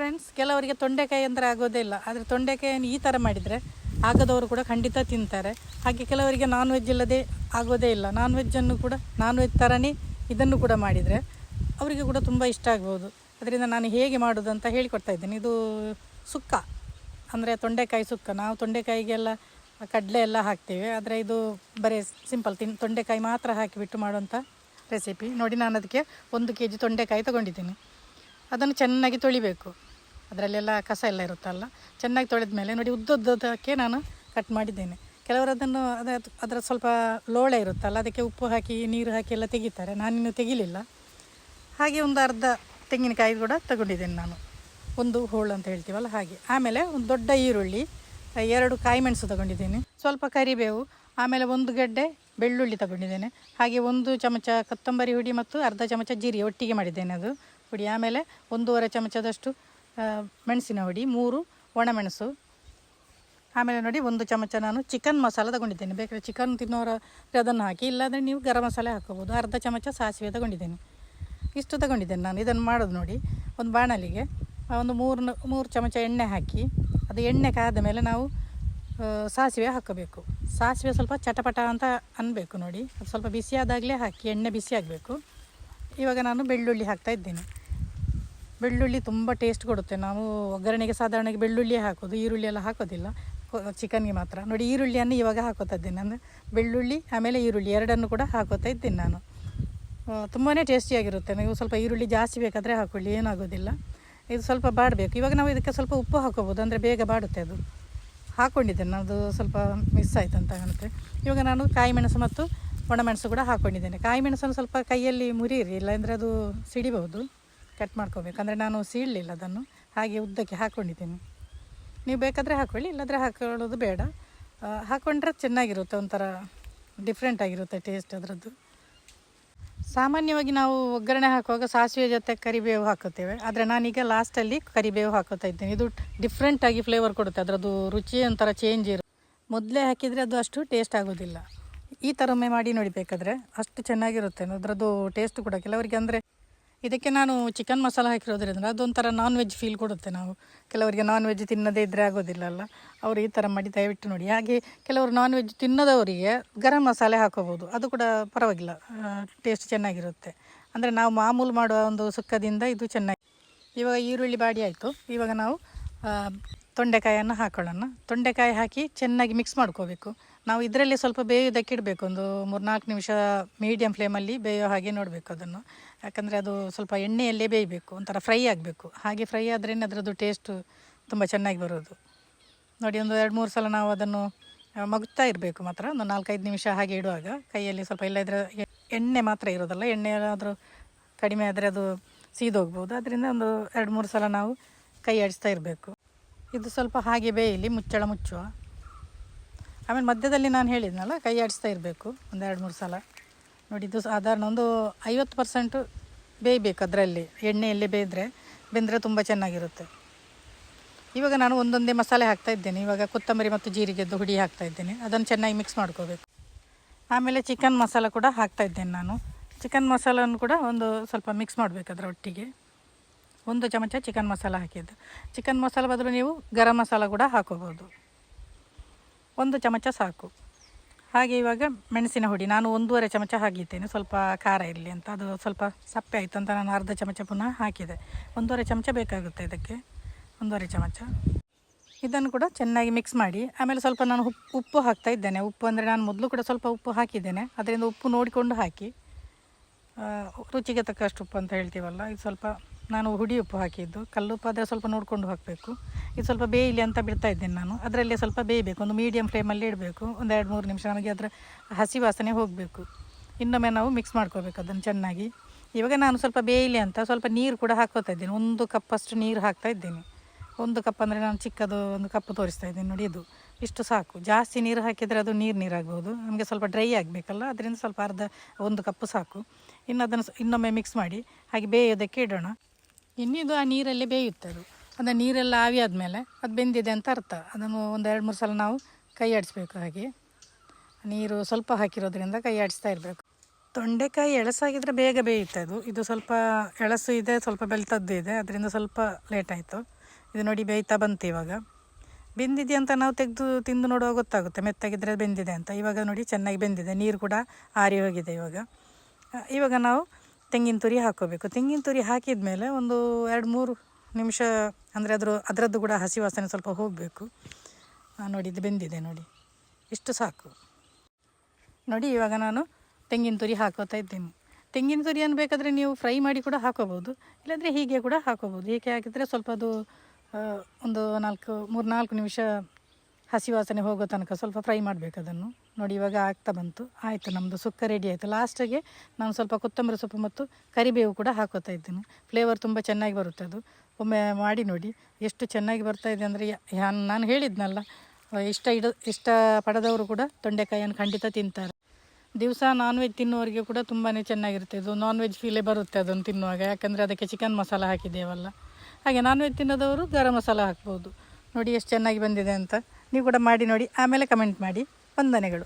Friends, ಕೆಲವರಿಗೆ ತೊಂಡೆಕಾಯಿ ಅಂದರೆ ಆಗೋದೇ ಇಲ್ಲ. ಆದರೆ ತೊಂಡೆಕಾಯಿಯನ್ನು ಈ ಥರ ಮಾಡಿದರೆ ಆಗದವರು ಕೂಡ ಖಂಡಿತ ತಿಂತಾರೆ. ಹಾಗೆ ಕೆಲವರಿಗೆ ನಾನ್ ವೆಜ್ ಇಲ್ಲದೆ ಆಗೋದೇ ಇಲ್ಲ. ನಾನ್ ವೆಜ್ಜನ್ನು ಕೂಡ ನಾನ್ ವೆಜ್ ಥರನೇ ಇದನ್ನು ಕೂಡ ಮಾಡಿದರೆ ಅವರಿಗೆ ಕೂಡ ತುಂಬ ಇಷ್ಟ ಆಗ್ಬೋದು. ಅದರಿಂದ ನಾನು ಹೇಗೆ ಮಾಡೋದು ಅಂತ ಹೇಳಿಕೊಡ್ತಾ ಇದ್ದೇನೆ. ಇದು ಸುಕ್ಕ ಅಂದರೆ ತೊಂಡೆಕಾಯಿ ಸುಕ್ಕ. ನಾವು ತೊಂಡೆಕಾಯಿಗೆಲ್ಲ ಕಡಲೆ ಎಲ್ಲ ಹಾಕ್ತೇವೆ, ಆದರೆ ಇದು ಬರೀ ಸಿಂಪಲ್ ತೊಂಡೆಕಾಯಿ ಮಾತ್ರ ಹಾಕಿಬಿಟ್ಟು ಮಾಡುವಂಥ ರೆಸಿಪಿ. ನೋಡಿ, ನಾನು ಅದಕ್ಕೆ 1 kg ತೊಂಡೆಕಾಯಿ ತೊಗೊಂಡಿದ್ದೀನಿ. ಅದನ್ನು ಚೆನ್ನಾಗಿ ತೊಳಿಬೇಕು. ಅದರಲ್ಲೆಲ್ಲ ಕಸ ಎಲ್ಲ ಇರುತ್ತಲ್ಲ, ಚೆನ್ನಾಗಿ ತೊಳೆದ ಮೇಲೆ ನೋಡಿ ಉದ್ದುದ್ದಕ್ಕೆ ನಾನು ಕಟ್ ಮಾಡಿದ್ದೇನೆ. ಕೆಲವರು ಅದನ್ನು ಅದರ ಸ್ವಲ್ಪ ಲೋಳೆ ಇರುತ್ತಲ್ಲ, ಅದಕ್ಕೆ ಉಪ್ಪು ಹಾಕಿ ನೀರು ಹಾಕಿ ಎಲ್ಲ ತೆಗಿತಾರೆ. ನಾನಿನ್ನು ತೆಗಿಲಿಲ್ಲ. ಹಾಗೆ ಒಂದು ಅರ್ಧ ತೆಂಗಿನಕಾಯಿ ಕೂಡ ತಗೊಂಡಿದ್ದೇನೆ ನಾನು, ಒಂದು ಹೋಳು ಅಂತ ಹೇಳ್ತೀವಲ್ಲ ಹಾಗೆ. ಆಮೇಲೆ ಒಂದು ದೊಡ್ಡ ಈರುಳ್ಳಿ, 2 ಕಾಯಿ ಮೆಣಸು ತಗೊಂಡಿದ್ದೇನೆ, ಸ್ವಲ್ಪ ಕರಿಬೇವು, ಆಮೇಲೆ 1 ಗಡ್ಡೆ ಬೆಳ್ಳುಳ್ಳಿ ತಗೊಂಡಿದ್ದೇನೆ. ಹಾಗೆ 1 ಚಮಚ ಕೊತ್ತಂಬರಿ ಹುಡಿ ಮತ್ತು ಅರ್ಧ ಚಮಚ ಜೀರಿಗೆ ಒಟ್ಟಿಗೆ ಮಾಡಿದ್ದೇನೆ ಅದು ಹುಡಿ. ಆಮೇಲೆ 1.5 ಚಮಚದಷ್ಟು ಮೆಣಸಿನ ಹುಡಿ, 3 ಒಣಮೆಣಸು. ಆಮೇಲೆ ನೋಡಿ 1 ಚಮಚ ನಾನು ಚಿಕನ್ ಮಸಾಲ ತಗೊಂಡಿದ್ದೇನೆ. ಬೇಕಾದ್ರೆ ಚಿಕನ್ ತಿನ್ನೋರು ಅದನ್ನು ಹಾಕಿ, ಇಲ್ಲಾಂದರೆ ನೀವು ಗರಂ ಮಸಾಲೆ ಹಾಕೋಬೋದು. ಅರ್ಧ ಚಮಚ ಸಾಸಿವೆ ತಗೊಂಡಿದ್ದೇನೆ. ಇಷ್ಟು ತಗೊಂಡಿದ್ದೇನೆ ನಾನು. ಇದನ್ನು ಮಾಡೋದು ನೋಡಿ, ಒಂದು ಬಾಣಲಿಗೆ ಒಂದು 3 ಚಮಚ ಎಣ್ಣೆ ಹಾಕಿ, ಅದು ಎಣ್ಣೆ ಕಾದ ಮೇಲೆ ನಾವು ಸಾಸಿವೆ ಹಾಕಬೇಕು. ಸಾಸಿವೆ ಸ್ವಲ್ಪ ಚಟಪಟ ಅಂತ ಅನ್ನಬೇಕು ನೋಡಿ, ಅದು ಸ್ವಲ್ಪ ಬಿಸಿಯಾದಾಗಲೇ ಹಾಕಿ, ಎಣ್ಣೆ ಬಿಸಿ ಆಗಬೇಕು. ಇವಾಗ ನಾನು ಬೆಳ್ಳುಳ್ಳಿ ಹಾಕ್ತಾ ಇದ್ದೇನೆ. ಬೆಳ್ಳುಳ್ಳಿ ತುಂಬ ಟೇಸ್ಟ್ ಕೊಡುತ್ತೆ. ನಾವು ಒಗ್ಗರಣೆಗೆ ಸಾಧಾರಣವಾಗಿ ಬೆಳ್ಳುಳ್ಳಿ ಹಾಕೋದು, ಈರುಳ್ಳಿ ಎಲ್ಲ ಹಾಕೋದಿಲ್ಲ, ಚಿಕನ್ಗೆ ಮಾತ್ರ. ನೋಡಿ, ಈರುಳ್ಳಿಯನ್ನು ಇವಾಗ ಹಾಕೋತಾ ಇದ್ದೇನೆ. ಅಂದರೆ ಬೆಳ್ಳುಳ್ಳಿ ಆಮೇಲೆ ಈರುಳ್ಳಿ ಎರಡನ್ನು ಕೂಡ ಹಾಕೋತಾ ಇದ್ದೀನಿ ನಾನು. ತುಂಬಾ ಟೇಸ್ಟಿಯಾಗಿರುತ್ತೆ. ನೀವು ಸ್ವಲ್ಪ ಈರುಳ್ಳಿ ಜಾಸ್ತಿ ಬೇಕಾದರೆ ಹಾಕ್ಕೊಳ್ಳಿ, ಏನಾಗೋದಿಲ್ಲ. ಇದು ಸ್ವಲ್ಪ ಬಾಡಬೇಕು. ಇವಾಗ ನಾವು ಇದಕ್ಕೆ ಸ್ವಲ್ಪ ಉಪ್ಪು ಹಾಕೋಬೋದು, ಅಂದರೆ ಬೇಗ ಬಾಡುತ್ತೆ. ಅದು ಹಾಕ್ಕೊಂಡಿದ್ದೇನೆ, ಅದು ಸ್ವಲ್ಪ ಮಿಸ್ ಆಯಿತು ಅಂತ ಕಾಣುತ್ತೆ. ಇವಾಗ ನಾನು ಕಾಯಿ ಮೆಣಸು ಮತ್ತು ಒಣಮೆಣಸು ಕೂಡ ಹಾಕ್ಕೊಂಡಿದ್ದೇನೆ. ಕಾಯಿ ಮೆಣಸನ್ನು ಸ್ವಲ್ಪ ಕೈಯಲ್ಲಿ ಮುರಿಯಿರಿ, ಇಲ್ಲಾಂದರೆ ಅದು ಸಿಡಿಬಹುದು. ಕಟ್ ಮಾಡ್ಕೋಬೇಕು. ಅಂದರೆ ನಾನು ಸೀಳಲಿಲ್ಲ ಅದನ್ನು, ಹಾಗೆ ಉದ್ದಕ್ಕೆ ಹಾಕ್ಕೊಂಡಿದ್ದೇನೆ. ನೀವು ಬೇಕಾದರೆ ಹಾಕ್ಕೊಳ್ಳಿ, ಇಲ್ಲಾಂದರೆ ಹಾಕೊಳ್ಳೋದು ಬೇಡ. ಹಾಕ್ಕೊಂಡ್ರೆ ಚೆನ್ನಾಗಿರುತ್ತೆ, ಒಂಥರ ಡಿಫ್ರೆಂಟ್ ಆಗಿರುತ್ತೆ ಟೇಸ್ಟ್ ಅದರದ್ದು. ಸಾಮಾನ್ಯವಾಗಿ ನಾವು ಒಗ್ಗರಣೆ ಹಾಕುವಾಗ ಸಾಸಿವೆ ಜೊತೆ ಕರಿಬೇವು ಹಾಕುತ್ತೇವೆ, ಆದರೆ ನಾನೀಗ ಲಾಸ್ಟಲ್ಲಿ ಕರಿಬೇವು ಹಾಕೋತಾ ಇದ್ದೇನೆ. ಇದು ಡಿಫ್ರೆಂಟಾಗಿ ಫ್ಲೇವರ್ ಕೊಡುತ್ತೆ, ಅದರದ್ದು ರುಚಿ ಒಂಥರ ಚೇಂಜ್ ಇರುತ್ತೆ. ಮೊದಲೇ ಹಾಕಿದರೆ ಅದು ಅಷ್ಟು ಟೇಸ್ಟ್ ಆಗೋದಿಲ್ಲ. ಈ ಥರ ಒಮ್ಮೆ ಮಾಡಿ ನೋಡಿ, ಬೇಕಾದರೆ ಅಷ್ಟು ಚೆನ್ನಾಗಿರುತ್ತೆ ಅದರದ್ದು ಟೇಸ್ಟ್ ಕೂಡ. ಕೆಲವರಿಗೆ ಅಂದರೆ ಇದಕ್ಕೆ ನಾನು ಚಿಕನ್ ಮಸಾಲ ಹಾಕಿರೋದ್ರಿಂದ ಅದೊಂಥರ ನಾನ್ ವೆಜ್ ಫೀಲ್ ಕೊಡುತ್ತೆ. ನಾವು ಕೆಲವರಿಗೆ ನಾನ್ ವೆಜ್ ತಿನ್ನದೇ ಇದ್ದರೆ ಆಗೋದಿಲ್ಲಲ್ಲ, ಅವರು ಈ ಥರ ಮಾಡಿ ದಯವಿಟ್ಟು ನೋಡಿ. ಹಾಗೆ ಕೆಲವರು ನಾನ್ ವೆಜ್ ತಿನ್ನದವರಿಗೆ ಗರಂ ಮಸಾಲೆ ಹಾಕೋಬೋದು, ಅದು ಕೂಡ ಪರವಾಗಿಲ್ಲ, ಟೇಸ್ಟ್ ಚೆನ್ನಾಗಿರುತ್ತೆ. ಅಂದರೆ ನಾವು ಮಾಮೂಲು ಮಾಡುವ ಒಂದು ಸುಕ್ಕದಿಂದ ಇದು ಚೆನ್ನಾಗಿ. ಇವಾಗ ಈರುಳ್ಳಿ ಬಾಡಿ ಆಯಿತು. ಇವಾಗ ನಾವು ತೊಂಡೆಕಾಯನ್ನು ಹಾಕೊಳ್ಳೋಣ. ತೊಂಡೆಕಾಯಿ ಹಾಕಿ ಚೆನ್ನಾಗಿ ಮಿಕ್ಸ್ ಮಾಡ್ಕೋಬೇಕು. ನಾವು ಇದರಲ್ಲಿ ಸ್ವಲ್ಪ ಬೇಯೋದಕ್ಕೆ ಇಡಬೇಕು, ಒಂದು 3-4 ನಿಮಿಷ ಮೀಡಿಯಮ್ ಫ್ಲೇಮಲ್ಲಿ ಬೇಯೋ ಹಾಗೆ ನೋಡಬೇಕು ಅದನ್ನು. ಯಾಕಂದರೆ ಅದು ಸ್ವಲ್ಪ ಎಣ್ಣೆಯಲ್ಲೇ ಬೇಯಬೇಕು, ಒಂಥರ ಫ್ರೈ ಆಗಬೇಕು. ಹಾಗೆ ಫ್ರೈ ಆದ್ರೇ ಅದರದ್ದು ಟೇಸ್ಟು ತುಂಬ ಚೆನ್ನಾಗಿ ಬರೋದು. ನೋಡಿ, ಒಂದು 2-3 ಸಲ ನಾವು ಅದನ್ನು ಮಗುತ್ತಾ ಇರಬೇಕು ಮಾತ್ರ, ಒಂದು 4-5 ನಿಮಿಷ ಹಾಗೆ ಇಡುವಾಗ ಕೈಯಲ್ಲಿ ಸ್ವಲ್ಪ. ಇಲ್ಲದ್ರೆ ಎಣ್ಣೆ ಮಾತ್ರ ಇರೋದಲ್ಲ, ಎಣ್ಣೆ ಏನಾದರೂ ಕಡಿಮೆ ಆದರೆ ಅದು ಸೀದೋಗ್ಬೋದು. ಅದರಿಂದ ಒಂದು 2-3 ಸಲ ನಾವು ಕೈ ಆಡಿಸ್ತಾ ಇರಬೇಕು. ಇದು ಸ್ವಲ್ಪ ಹಾಗೆ ಬೇಯಲಿ, ಮುಚ್ಚಳ ಮುಚ್ಚುವ. ಆಮೇಲೆ ಮಧ್ಯದಲ್ಲಿ ನಾನು ಹೇಳಿದ್ನಲ್ಲ, ಕೈ ಆಡಿಸ್ತಾ ಇರಬೇಕು ಒಂದು 2-3 ಸಲ. ನೋಡಿ, ಇದು ಸಾಧಾರಣ ಒಂದು 50% ಬೇಯಬೇಕು ಅದರಲ್ಲಿ, ಎಣ್ಣೆಯಲ್ಲಿ ಬೆಂದರೆ ತುಂಬ ಚೆನ್ನಾಗಿರುತ್ತೆ. ಇವಾಗ ನಾನು ಒಂದೊಂದೇ ಮಸಾಲೆ ಹಾಕ್ತಾ ಇದ್ದೇನೆ. ಇವಾಗ ಕೊತ್ತಂಬರಿ ಮತ್ತು ಜೀರಿಗೆದ್ದು ಹುಡಿ ಹಾಕ್ತಾ ಇದ್ದೇನೆ, ಅದನ್ನು ಚೆನ್ನಾಗಿ ಮಿಕ್ಸ್ ಮಾಡ್ಕೋಬೇಕು. ಆಮೇಲೆ ಚಿಕನ್ ಮಸಾಲ ಕೂಡ ಹಾಕ್ತಾ ಇದ್ದೇನೆ ನಾನು. ಚಿಕನ್ ಮಸಾಲನ್ನು ಕೂಡ ಒಂದು ಸ್ವಲ್ಪ ಮಿಕ್ಸ್ ಮಾಡಬೇಕು ಅದರ ಒಟ್ಟಿಗೆ. 1 ಚಮಚ ಚಿಕನ್ ಮಸಾಲ ಹಾಕಿದ್ದು. ಚಿಕನ್ ಮಸಾಲ ಬದಲು ನೀವು ಗರಂ ಮಸಾಲ ಕೂಡ ಹಾಕೋಬೋದು, 1 ಚಮಚ ಸಾಕು. ಹಾಗೆ ಇವಾಗ ಮೆಣಸಿನ ಹುಡಿ ನಾನು 1.5 ಚಮಚ ಹಾಕಿದ್ದೇನೆ, ಸ್ವಲ್ಪ ಖಾರ ಇರಲಿ ಅಂತ. ಅದು ಸ್ವಲ್ಪ ಸಪ್ಪೆ ಆಯಿತು ಅಂತ ನಾನು ಅರ್ಧ ಚಮಚ ಪುನಃ ಹಾಕಿದೆ. 1.5 ಚಮಚ ಬೇಕಾಗುತ್ತೆ ಇದಕ್ಕೆ, 1.5 ಚಮಚ. ಇದನ್ನು ಕೂಡ ಚೆನ್ನಾಗಿ ಮಿಕ್ಸ್ ಮಾಡಿ ಆಮೇಲೆ ಸ್ವಲ್ಪ ನಾನು ಉಪ್ಪು ಹಾಕ್ತಾ ಇದ್ದೇನೆ. ಉಪ್ಪು ಅಂದರೆ ನಾನು ಮೊದಲು ಕೂಡ ಸ್ವಲ್ಪ ಉಪ್ಪು ಹಾಕಿದ್ದೇನೆ, ಅದರಿಂದ ಉಪ್ಪು ನೋಡಿಕೊಂಡು ಹಾಕಿ. ರುಚಿಗೆ ತಕ್ಕಷ್ಟು ಉಪ್ಪು ಅಂತ ಹೇಳ್ತೀವಲ್ಲ, ಇದು ಸ್ವಲ್ಪ ನಾನು ಹುಡಿ ಉಪ್ಪು ಹಾಕಿದ್ದು. ಕಲ್ಲುಪ್ಪು ಆದರೆ ಸ್ವಲ್ಪ ನೋಡಿಕೊಂಡು ಹಾಕಬೇಕು. ಇದು ಸ್ವಲ್ಪ ಬೇಯಲಿ ಅಂತ ಬಿಡ್ತಾ ಇದ್ದೇನೆ ನಾನು. ಅದರಲ್ಲೇ ಸ್ವಲ್ಪ ಬೇಯಬೇಕು, ಒಂದು ಮೀಡಿಯಮ್ ಫ್ಲೇಮಲ್ಲಿ ಇಡಬೇಕು. ಒಂದು 2-3 ನಿಮಿಷ ನಮಗೆ ಅದರ ಹಸಿ ವಾಸನೆ ಹೋಗಬೇಕು. ಇನ್ನೊಮ್ಮೆ ನಾವು ಮಿಕ್ಸ್ ಮಾಡ್ಕೋಬೇಕು ಅದನ್ನು ಚೆನ್ನಾಗಿ. ಇವಾಗ ನಾನು ಸ್ವಲ್ಪ ಬೇಯಲಿ ಅಂತ ಸ್ವಲ್ಪ ನೀರು ಕೂಡ ಹಾಕೋತಾ ಇದ್ದೀನಿ. 1 ಕಪ್ಪಷ್ಟು ನೀರು ಹಾಕ್ತಾ ಇದ್ದೀನಿ. 1 ಕಪ್ ಅಂದರೆ ನಾನು ಚಿಕ್ಕದು 1 ಕಪ್ ತೋರಿಸ್ತಾ ಇದ್ದೀನಿ ನೋಡಿ, ಇದು ಇಷ್ಟು ಸಾಕು. ಜಾಸ್ತಿ ನೀರು ಹಾಕಿದರೆ ಅದು ನೀರಾಗ್ಬೋದು, ನಮಗೆ ಸ್ವಲ್ಪ ಡ್ರೈ ಆಗಬೇಕಲ್ಲ, ಅದರಿಂದ ಸ್ವಲ್ಪ 1 ಕಪ್ ಸಾಕು. ಇನ್ನು ಅದನ್ನು ಇನ್ನೊಮ್ಮೆ ಮಿಕ್ಸ್ ಮಾಡಿ ಹಾಗೆ ಬೇಯೋದಕ್ಕೆ ಇಡೋಣ. ಇನ್ನಿದು ಆ ನೀರಲ್ಲೇ ಬೇಯುತ್ತೆ ಅದು. ಅಂದರೆ ನೀರೆಲ್ಲ ಆವಿ ಆದಮೇಲೆ ಅದು ಬೆಂದಿದೆ ಅಂತ ಅರ್ಥ. ಅದನ್ನು ಒಂದು 2-3 ಸಲ ನಾವು ಕೈ ಆಡಿಸ್ಬೇಕು. ಹಾಗೆ ನೀರು ಸ್ವಲ್ಪ ಹಾಕಿರೋದ್ರಿಂದ ಕೈ ಆಡಿಸ್ತಾ ಇರಬೇಕು. ತೊಂಡೆಕಾಯಿ ಎಳಸಾಗಿದ್ದರೆ ಬೇಗ ಬೇಯುತ್ತೆ ಅದು. ಇದು ಸ್ವಲ್ಪ ಎಳಸು ಇದೆ, ಸ್ವಲ್ಪ ಬೆಳ್ತದ್ದು ಇದೆ, ಅದರಿಂದ ಸ್ವಲ್ಪ ಲೇಟ್ ಆಯಿತು. ಇದು ನೋಡಿ ಬೇಯ್ತಾ ಬಂತು. ಇವಾಗ ಬೆಂದಿದೆ ಅಂತ ನಾವು ತೆಗೆದು ತಿಂದು ನೋಡುವಾಗ ಗೊತ್ತಾಗುತ್ತೆ, ಮೆತ್ತಾಗಿದ್ದರೆ ಬೆಂದಿದೆ ಅಂತ. ಇವಾಗ ನೋಡಿ ಚೆನ್ನಾಗಿ ಬೆಂದಿದೆ, ನೀರು ಕೂಡ ಆರಿ ಹೋಗಿದೆ. ಇವಾಗ ನಾವು ತೆಂಗಿನ ತುರಿ ಹಾಕ್ಕೋಬೇಕು. ತೆಂಗಿನ ತುರಿ ಹಾಕಿದ ಮೇಲೆ ಒಂದು 2-3 ನಿಮಿಷ ಅಂದರೆ ಅದರದ್ದು ಕೂಡ ಹಸಿ ವಾಸನೆ ಸ್ವಲ್ಪ ಹೋಗಬೇಕು. ನೋಡಿ ಇದು ಬೆಂದಿದೆ ನೋಡಿ, ಇಷ್ಟು ಸಾಕು ನೋಡಿ. ಇವಾಗ ನಾನು ತೆಂಗಿನ ತುರಿ ಹಾಕೋತಾ ಇದ್ದೀನಿ. ತೆಂಗಿನ ತುರಿಯನ್ನು ಬೇಕಾದರೆ ನೀವು ಫ್ರೈ ಮಾಡಿ ಕೂಡ ಹಾಕೋಬೋದು, ಇಲ್ಲಾಂದರೆ ಹೀಗೆ ಕೂಡ ಹಾಕೋಬೋದು. ಹೀಗೆ ಹಾಕಿದರೆ ಸ್ವಲ್ಪ ಅದು ಒಂದು 3-4 ನಿಮಿಷ ಹಸಿ ವಾಸನೆ ಹೋಗೋ ತನಕ ಸ್ವಲ್ಪ ಫ್ರೈ ಮಾಡಬೇಕು ಅದನ್ನು. ನೋಡಿ ಇವಾಗ ಆಗ್ತಾ ಬಂತು. ಆಯಿತು, ನಮ್ಮದು ಸುಕ್ಕ ರೆಡಿ ಆಯಿತು. ಲಾಸ್ಟಿಗೆ ನಾನು ಸ್ವಲ್ಪ ಕೊತ್ತಂಬರಿ ಸೊಪ್ಪು ಮತ್ತು ಕರಿಬೇವು ಕೂಡ ಹಾಕೋತಾ ಇದ್ದೀನಿ. ಫ್ಲೇವರ್ ತುಂಬ ಚೆನ್ನಾಗಿ ಬರುತ್ತೆ ಅದು. ಒಮ್ಮೆ ಮಾಡಿ ನೋಡಿ ಎಷ್ಟು ಚೆನ್ನಾಗಿ ಬರ್ತಾಯಿದೆ ಅಂದರೆ. ನಾನು ಹೇಳಿದ್ನಲ್ಲ, ಇಷ್ಟಪಡದವರು ಕೂಡ ತೊಂಡೆಕಾಯಿಯನ್ನು ಖಂಡಿತ ತಿಂತಾರೆ. ದಿವಸ ನಾನ್ ವೆಜ್ ತಿನ್ನುವವರಿಗೆ ಕೂಡ ತುಂಬಾ ಚೆನ್ನಾಗಿರುತ್ತೆ. ಇದು ನಾನ್ ವೆಜ್ ಫೀಲೇ ಬರುತ್ತೆ ಅದನ್ನು ತಿನ್ನುವಾಗ, ಯಾಕಂದರೆ ಅದಕ್ಕೆ ಚಿಕನ್ ಮಸಾಲ ಹಾಕಿದ್ದೇವಲ್ಲ. ಹಾಗೆ ನಾನ್ ವೆಜ್ ತಿನ್ನೋದವರು ಗರಂ ಮಸಾಲ ಹಾಕ್ಬೋದು. ನೋಡಿ ಎಷ್ಟು ಚೆನ್ನಾಗಿ ಬಂದಿದೆ ಅಂತ. ನೀವು ಕೂಡ ಮಾಡಿ ನೋಡಿ, ಆಮೇಲೆ ಕಮೆಂಟ್ ಮಾಡಿ. ವಂದನೆಗಳು.